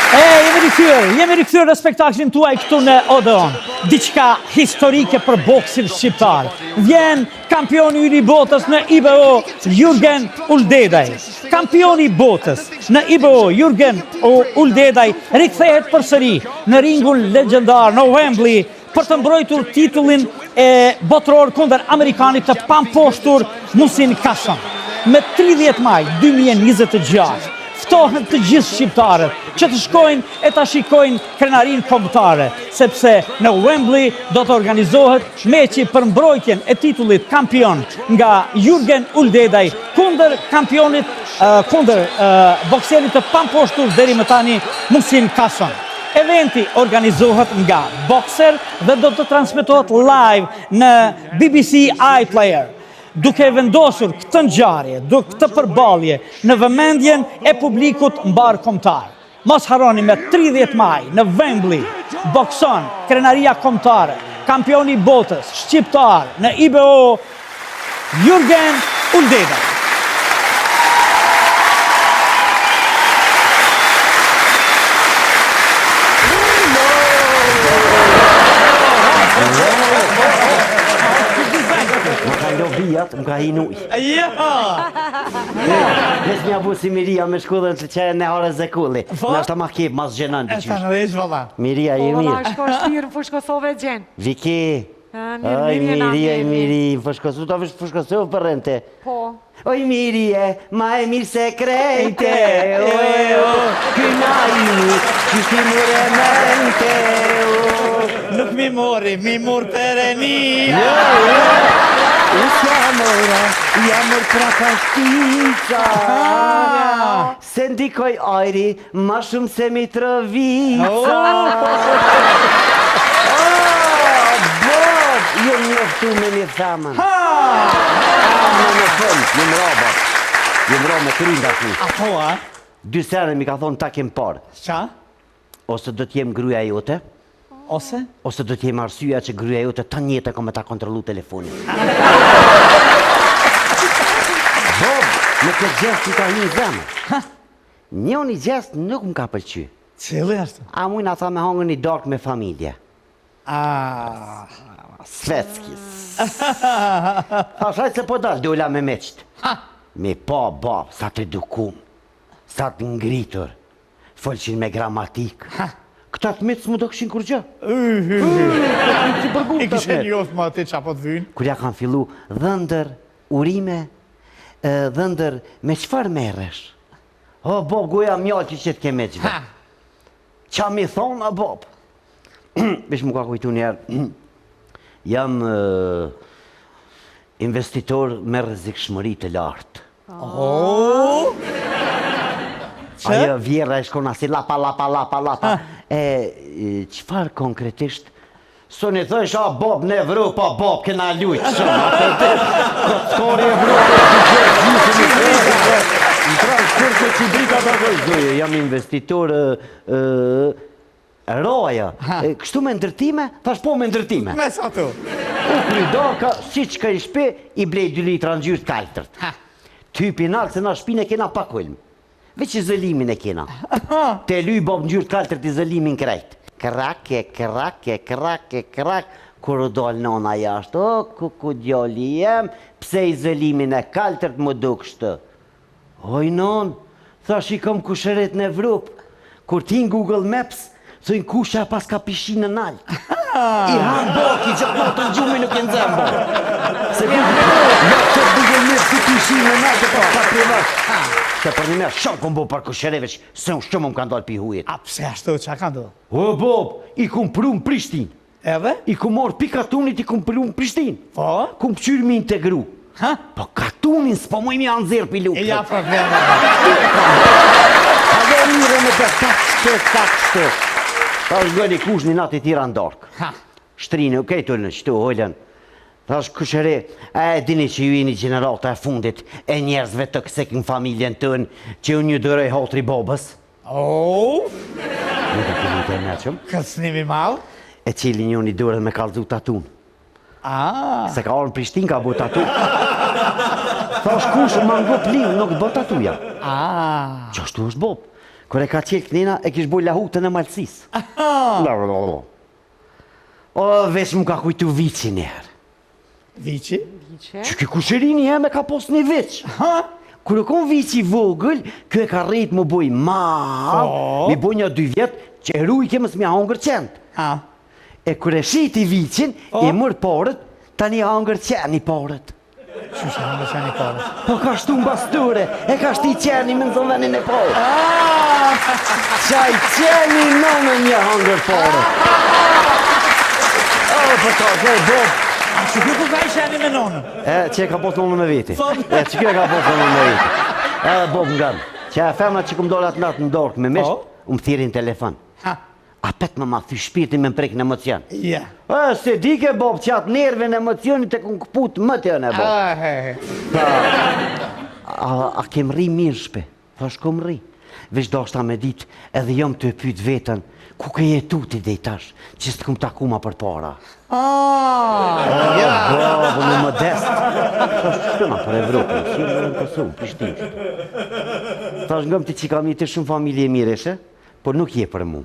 Jemi rikthyer në spektaklin tuaj këtu në Odeon. Diçka historike për boksin shqiptar. Vjen kampioni i botës në IBO, Jurgen Uldedaj. Kampioni i botës në IBO, Jurgen Uldedaj, rikthehet përsëri në ringun legjendar në Wembley për të mbrojtur titullin e botëror kundër amerikanit të pamposhtur Musin Kashon. Me 30 maj 2026 ftohen të gjithë shqiptarët që të shkojnë e të shikojnë krenarin kombëtare, sepse në Wembley do të organizohet meqi për mbrojtjen e titullit kampion nga Jurgen Uldedaj kundër kampionit, kundër bokserit të pamposhtur deri më tani Musin Kashon. Eventi organizohet nga Boxer dhe do të transmetohet live në BBC iPlayer, duke vendosur këtë ngjarje, këtë përballje në vëmendjen e publikut mbarkombëtar. Mos harroni, me 30 maj në Wembley bokson krenaria kombëtare, kampioni i botës shqiptar në IBO, Jurgen Uldedaj. Më ka hinu. Nes mja bu si Miria me shkullën të qenë në hore zekulli. Në është ta ma kip, mas gjenan të qysh. Miria, i mirë. Ola, shko shtirë, më fushkosove gjenë. Viki. Oj, Miria, i miri, më fushkosu, të fushkosu për rente. Po. Oj, Mirie, ma e mirë se krejte. Kyna i mi, qyshti mure mente. Nuk mi mor perenia. Jamër pra kashtica. Se ndikoj ajri, ma shumë se Mitrovica. Bob, jo njoftu me një thamën. Në fënd, një mrabat. Një mra me kërinda ku. Apo, a? 2 sene mi ka thonë ta kem parë. Qa? Ose do t'jem gruja jote, Ose? ose do t'jem arsyeja që gruja jote ta njete ka me ta kontrolu telefonin. Bob, në këtë gjest i ka një zemë. Njën i gjest nuk më ka pëlqy. Cili ashtu? A mujna tha me hangën i dark me familje. Sveckis. Thashaj se po dalë, dola me meqt. Me pa, bab, sa të edukum, sa të ngritur, folqin me gramatik. Këta të metë s'mu do këshin kur gjë. I kishe njoftë ma ti qa po të vynë? Kur ja kanë fillu dhëndër, urime, dhëndër, me qëfar merresh? O, Bob, goja mjallë që të ke me qëve. Qa mi thonë, a Bob? Vesh mu ka kujtu njerë, jam investitor me rrezikshmëri të lartë. Ajo vjera e shkona si lapa. Qëfar konkretisht? Së një thësh, a Bob në Evropa, Bob këna lujtë shumë. Skori Evropa, jam investitor roja. Kështu me ndërtime? Thash po me ndërtime. Me sa tu? U krydaka, si që ka i shpe, i blej 2 litra në gjyrë të kaltërt. Typi nalë se na shpine kena pa kulmë. Veç i zëlimin e kena. Te luj Bob në gjyrë të kaltërt i zëlimin krejt. Krak. Kur u dol nona jashtë, o, ku djali jem, pse i zëlimin e kaltërt më du kështë? Oj, non, thash i kom kushëret në Evropë. Kur ti në Google Maps, thëjnë kusha pas ka pishinë në nalë. I hanë boki, gjatë në të gjumi nuk e nëzëmë bo. Se këtë Google Maps i pishinë në nalë, të pas ka privat. Se për një me shumë kom bo për kushëreve që se unë shumë më kanë dalë pi hujit. A pse ashtu, qa kanë do? O, Bob, i kum pru në Prishtin. Edhe? I kum morë pi katunit, i kum pru në Prishtin. Po? Kum qyrë mi integru. Po katunin s'po mu imi anëzirë pi lukët. E ja probleme. A dhe mire me të takshtë. Ta është gëni kush një natë i tira në darkë. Shtrinë, okej të në qëtu, hollën. Ta është kushëre, e dini që ju i një generata e fundit e njerëzve të kësek në familjen tënë që ju një dërëj hotri bobës. Në të këllin të e meqëm. Kësnimi malë? E cili një një dërë me kalzu tatun. Se ka orën Prishtin ka bu tatu. Ta është kush më ngop linë, nuk bë tatuja. Që ashtu është Bob. Kër e ka qelë knina, e kish boj lahutën e malësis. O, veç më ka kujtu vici njëherë. Vici? Që ki kusherini jeme ka pos një veç. Kër e kon vici vogël, kjo e ka rejtë më boj mi boj një 2 vjetë, që e rujke mësë mi hangër qend. E kër e shiti vicin, e mërë parët, tani hangër qeni parët. Qështë hangër qeni parët? Po ka shtu në bastore, e ka shti qeni më në zovenin e parët. Qaj qeni nënë një hangër parët. Po ta, kej, Bob. Që kjo ku ka i qeni me nonën? Që e ka posë nënë me veti. Që kjo e ka posë nënë me veti. Bob nga në. Që e femna që këmë dole atë natë në dorkë me mishë, më thirin telefon. A petë më thy shpirti me më prek në emocion. Ja. Se di ke, Bob, që atë nerve në emocionit e kënë këput më të jone, Bob. A kem ri mirë shpe? Thash kom ri. Vesh do shta me dit, edhe jom të pyt vetën, ku ke jetu ti dhe i tash, që së të këmë taku ma për para. Bob, në modest. Thash shkëna për Evropën, si në në Kosovë, Prishtinë. Thash ngëm ti që kam jetë shumë familje mireshe, por nuk je për mu.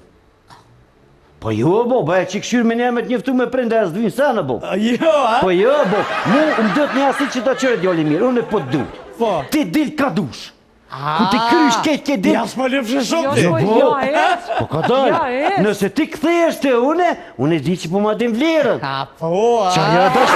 Po jo, Bob, e që këshyrë me njemet njëftu me prende e s'dvinë sana, Bob. Po jo, Bob, mu më dët një asit që ta qëre djoli mirë, unë e po t'du. Ti dil ka dush. Ku ti krysh ke dil. Ja s'ma lëpshë shumë ti. Po ka dal, nëse ti këthejsh të unë e di që po ma din vlerën. Qa ja dash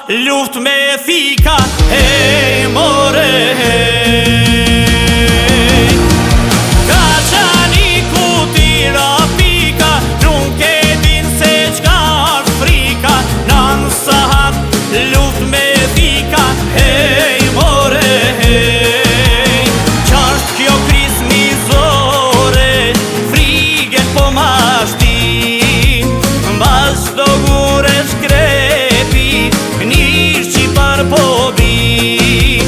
luft me thika, hej more hej. Ka qani ku tira pika, nuk e din se qka është frika, nan sahat luft me thika, hej more hej. Qasht kjo kris mizore, friget po mashtin, mbas do gure shkrepi, po bi,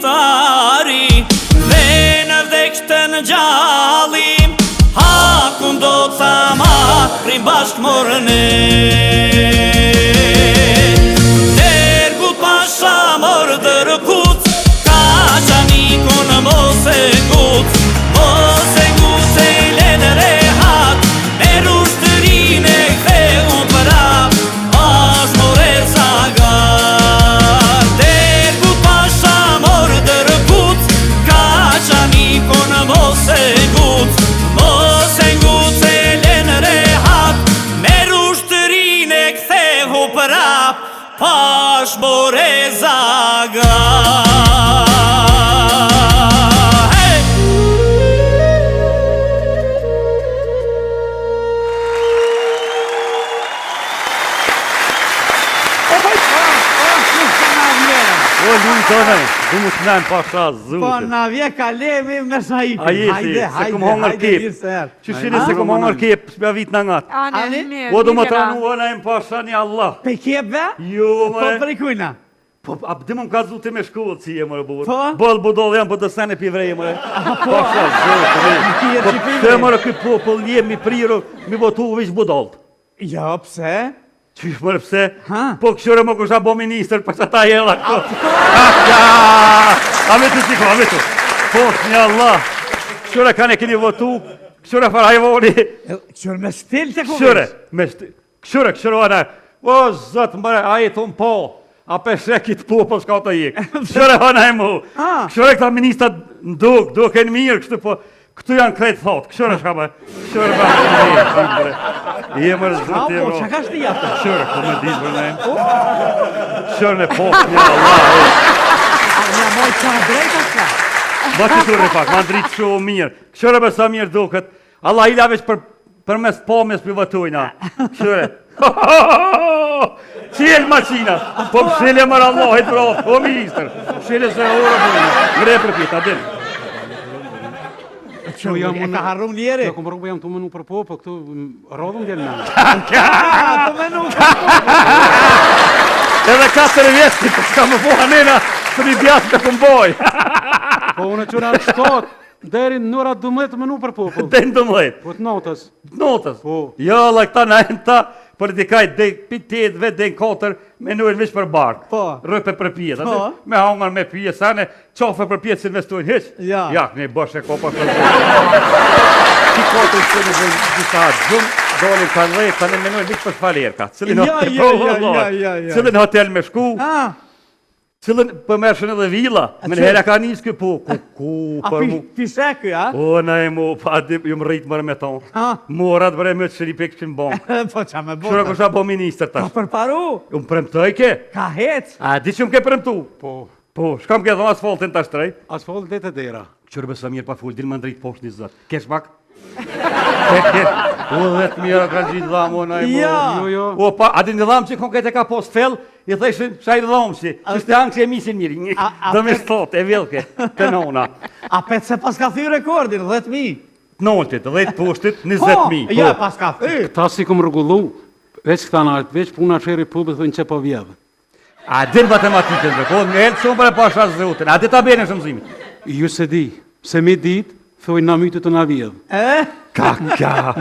ushtari dhe në vdekshtë në gjallim hakun do të marrim bashkë morëne Dergut pasha morë dërkut ka qanikun mos e gut e lenë rehat me rushtërin e kthe unë prap as more zagar Dergut pasha morë dërkut ka qanikun mos e gut e lenë rehat me rushtërin e kthehu prap pash more zagar O, lunë të nëj, du mu të nëjmë pasha zute. Po, na vje kalemi me sa i A jesi, se kom hongër kep. Që shini se kom hongër kep, s'pja vit në ngatë. Ani, mirë. O, du më të ranu, o, nëjmë pasha një Allah. Pe kjepve? Jo, Po mëre. për i kujna? Po, a di më ka zute me shkollë si e, mëre, burë. Po? Bëllë budol janë për të sene pi vrej, mëre. Po, Pasha zute, Ti je Po, që pi të vrej. mëre këj popull jemi priru, mi votu vish budol. Jo, pse? Qysh mëre pse? Ha? Po këshore më kusha bo minister, për që ta jela këto. A me të shiko, a me të. Po, një Allah. Këshore ka ne keni votu, këshore farajvoni. Qërë me stil të Këshore, me shti. Këshore, ana. O, zëtë mëre, a i thonë po. A peshe kitë popull s'ka të jek. Këshore, ana e mu. Këshore këta ministrat duke në mirë, kështu po. Këtu janë krejtë thotë, këshore shka me. Këshore ba më Je mërë zëtë e Po, ro. që ka shti jatë? Këshore, po me ditë për nejmë. Këshore në po, një Allah. Ja, moj qa drejta s'ka. Ba që turri pak, ma ndritë shumë mirë. Këshore me sa mirë duket. Allah ila veç për mes pomës për vëtujna. Këshore. Qilë maqina. Po pëshile mërë Allahit për ofë. O minister. Pëshile se ora për një. Mre për pita, din. E ka harru njeri. Ja kom rrugë jam të mënu për popë, këtu rodhëm djelë në. Të menu. Edhe 4 vjetë, të s'ka më poha nena, të një bjatë të këmboj. Po unë që në shtot, deri në nëra 12 mënu për popë. Den 12. Po të notës. Notës. Po. Jo, la këta në e ta, për t'i kajt pitet vetë den 4, me nujnë vish për barkë. Po. Rëpe për pjetë, Po. me hangar me pjetë, sane, qofe për pjetë si investojnë hiq. Ja. Ja, ne bësh e kopa për zhë. Ti kotën së në zhë disa gjumë, dolin ka dhejtë, ta në menojnë vish për falerka. Ja. Cilin hotel me shku, cilin përmershën edhe vila, me në herë ka njës këj po, A për mu. pise këj, a? O, na e mu, pa di, ju më rritë mërë me tonë. Morat vre më të shripe këshin bon. Po qa me Qëra bota. kësha bo minister Po tash. për paru. Unë premtoj ke? Ka hec. A, di që më ke premtu? Po, shkam ke dhonë asfaltin tash trej? Asfalt dhe të dera. Qërë besa mirë pa full, din më ndritë poshtë një zëtë. Kesh pak? Ke. O, dhe të mira ka gjitë dhamë, o, na e mu. Ja. Jo. O, pa, a di në dhamë që konkret e ka post fell, i thëshin, shaj dhamë si, që s'te hangë që e misin mirë. Do me shtot, e vjelke, të nona. A pet se pas ka thy rekordin, 10.000. Noltit, 10 poshtit, 20.000. Ja, pas ka thy. Ta si kom rregullu, veç këta në veç puna qeri pubë thënë që po vjedhë. A din matematikën dhe, po, në helë shumë për e pasha zëutën, a di ta bene shëmzimit. Ju se di, se me ditë, thoi na mytë të na vjedhë. Kaka.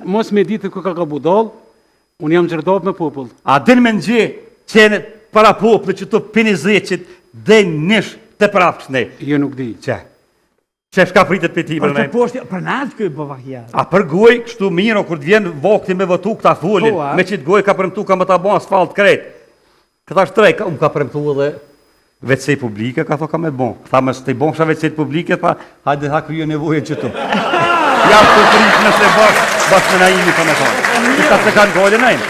Mos me ditë ku ka budal, unë jam gjerdop me popull. A din me në qene para poplë që të pini zëqit dhe nish të prapës ne. Jo nuk di. Që shka pritet për ti Për për të ne. poshtë, për natë këj bëva kja. A për goj, kështu mirë, kur të vjen vakti me vëtu këta folin, Po, a? me qitë goj ka premtu ka më ta bo asfalt kret. Këta shtrej, unë ka premtu edhe WC publike, ka tho ka me të bon. Tha me së të i bon shë WC publike, pa hajde ha kryo nevojën që tu. Ja të frish nëse bashkë me na imi ka me thonë. Këta se kanë gole najnë.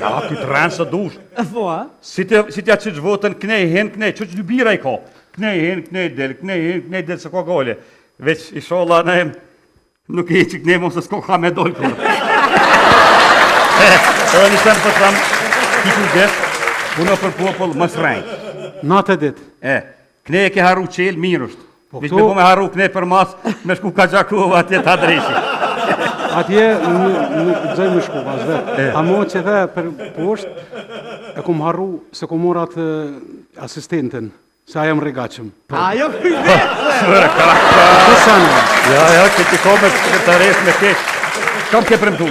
Ja, këtë rënë së dush. Po, a? Si t'ja që që votën knej, hen knej, që që lubira i ka. Knej, hen, knej, del, se ka gole. Veç, isholla, ne, nuk e që knej, mos se s'ko ka me dojnë kërë. Edhe një sen për thamë, kiku gjesë, unë për popull më srejnë. Natë e ditë. Knej e ke haru qelë, mirë është. Po Veç këtu- me po me haru knej për mas, me shku ka gjakova atje të adresi. Atje nuk gjej më shku pas vetë. A mo që dhe për poshtë, e kom harru se kom morat asistenten. Se ajo më regatshëm. Ajo kujdes! Kësane, Ja, që ti ka me sekretares me keq. Kam ke premtu.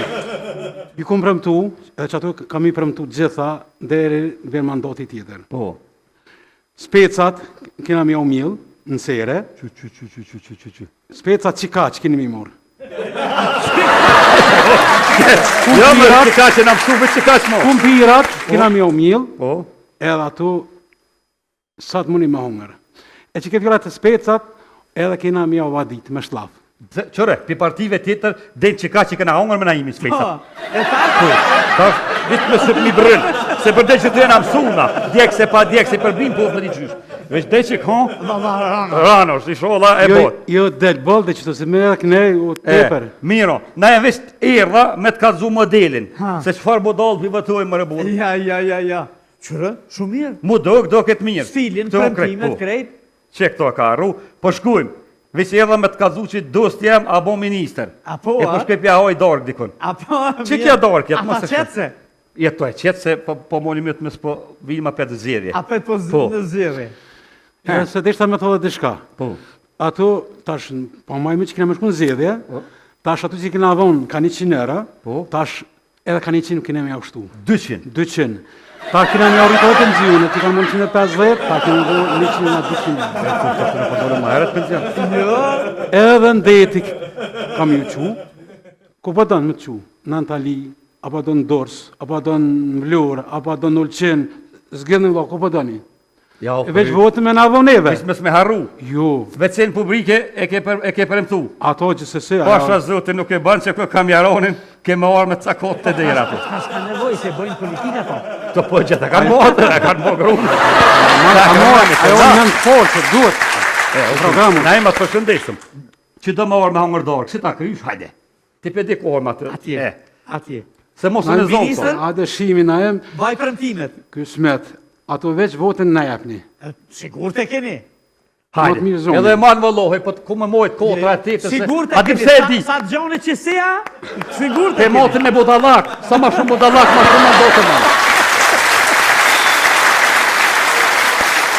i kom premtu, edhe që ato kam i premtu gjitha, deri vjen mandati tjetër. Po. Specat, kena mi omil, në sere. Specat qika që keni mi morë. Ja, më që ka që në mësu, veç që ka që mo. Kumpirat, kena mi omil, Po. edhe ato, sa të muni me hongër. E që ke fjallat të specat, edhe kena mi avadit me shlaf. Qëre, pi partive tjetër, den që ka që këna hongër me na imi spesa. E tarku! Tash, ditë me sëp një brëllë, se për dhe që të jena mësuna, djekë se pa djekë se përbim, po në një qysh. Veç dhe që ka, ranos, i shola e bot. Jo del bol, dhe që të se me edhe këne u teper. Miro, na e veç erdha me të kalzu modelin, se qëfar bodal për vëtoj më rëbur. Ja. Qërë? Shumë mirë. Mu do këtë mirë. Stilin, Të premtimet, po. krejt. Që këto ka arru, po shkujmë. Veç erdha me të kalzu që dost jem, a bo minister. Apo, E po shkepja hoj dark dikun. Apo, Që kja dark, jetë mos Apo e shkep. qetse? Jetë to e qetë se po moni më të mësë po vijma për të zjedhje. Apo po Po. në zirë. E se deshta me thonë dhe shka. Po. Ato, tash, po majme që kena me shku në zjedhje, tash ato që kena dhonë ka 100 euro, Po. tash edhe ka 100 kena me aushtu. 200. 200. Ta kena me arritë të nëzionë, ti kanë mund 150, ta kena me 100 nga 200. Po dole ma herët pension. Edhe në deti kam ju qu, ku po donë me të qu? Në Antali, apo do në Dors, apo do në Vlorë, apo do në Ulqin, zgjënë në ku po doni? Ja, E veç votën me na voneve. Veç mësë me harru. Jo, Vecen publike e ke premtu. ato që se se, Pasha zote nuk e banë që kë kamjaronin, ke me arë me cakot të dera ato. S'ka nevoj se bëjnë politika po. Të po gjitha kanë botë, e kanë bo grunë. ajo në në forë që duhet. Programu. Na ima të përshëndesëm. Që do me arë me hangër darkë, si ta krysh, hajde. Ti pe di ku arë me atë. Atje. Se mos Në në zonë. ministër? po. A dëshimi na em, Baj premtimet. ky smet, ato veç votën na japni. Sigur të keni. Më të mirë Hajde. zonë. Edhe e manë vëllohi, po të ku me mojtë kotra e tepë. Sigur të A di keni. pse e di? Sa gjone që sea, sigur të Te keni. motën me budallak, sa ma shumë budallak, ma shumë më do të manë.